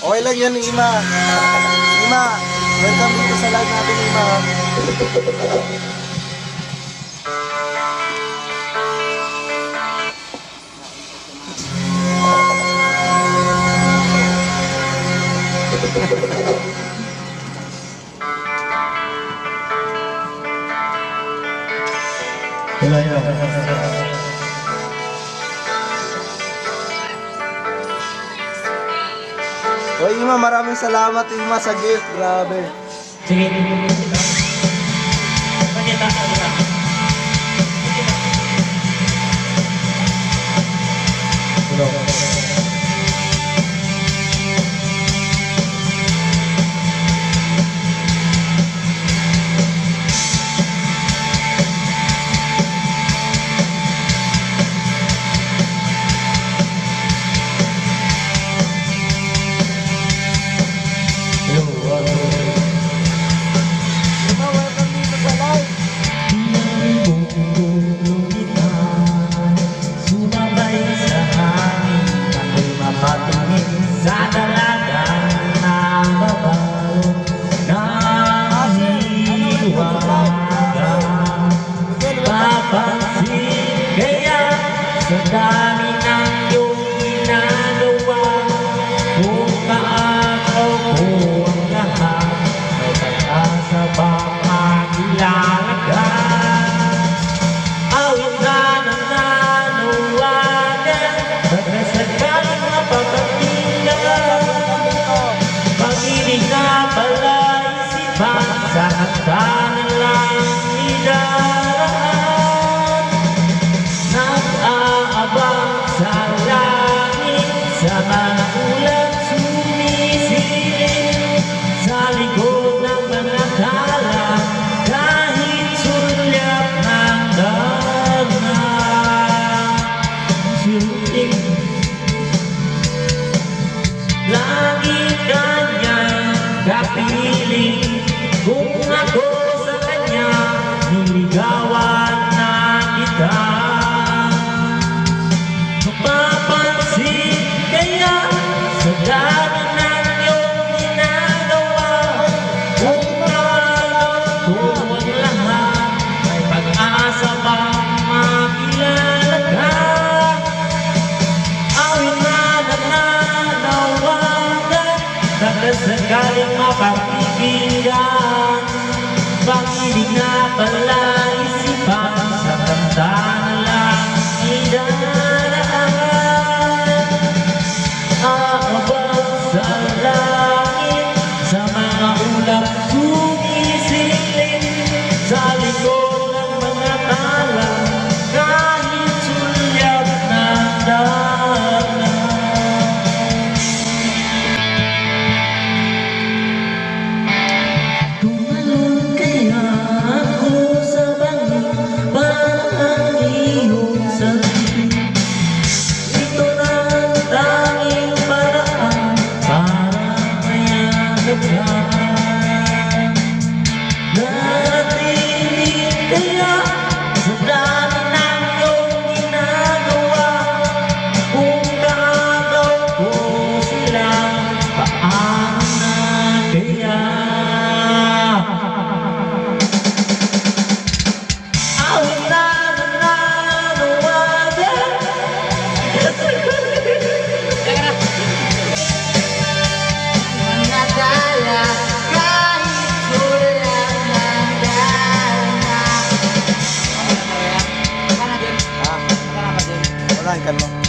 Okay lang yan, Ima. Ima, welcome dito sa live natin, Ima. Wala yun. O Ima, maraming salamat Ima sa gift. Grabe. Sige. Pakita. Ima, welcome dito sa live. Sumabay sa hangin, ako'y mapatingin sa dalagang nababaw ng hiwaga. Papansin kaya sa dami ng iyong ginagawa, kung kaagaw ko ang lahat, may pag-asa bang makilalaga? Awit na ng nanawagan, pagkasagaling mapapatigan, pag-ibig na pala isipan, sa kanta na lang idaraan. Nag-aabang sa langit, sa mga ulan sumisilip, sa likod ng mga tala, kahit sulyap ng dagat. Suling lagi kanyang kapiling, kung ako sa kanya niligawan na kita. Mapapansin kaya sa dami ng iyong ginagawa, kung nalaw ko ang lahat, may pag-asa bang makilala ka? Awit na nananawagan, pagkasagaling mapapibigyan, pag-ibig na pala isipan, sa kanta na lang idaraan. Aabang sa langit, sa mga ulap sumisilip, sa likod ng mga tala, kahit sulyap ng dagat. Tumalon kaya ako sa bangin, parang iyong sabi. Ito na ang tanging paraan para mayanap ka. Naratinig kaya sa dami ng iyong ginagawa, kung kaagaw ko sila, paano na kaya? Awit na nananawagan. Mga dala, kahit sulat ng dala. Ha? Wala, ikan mo.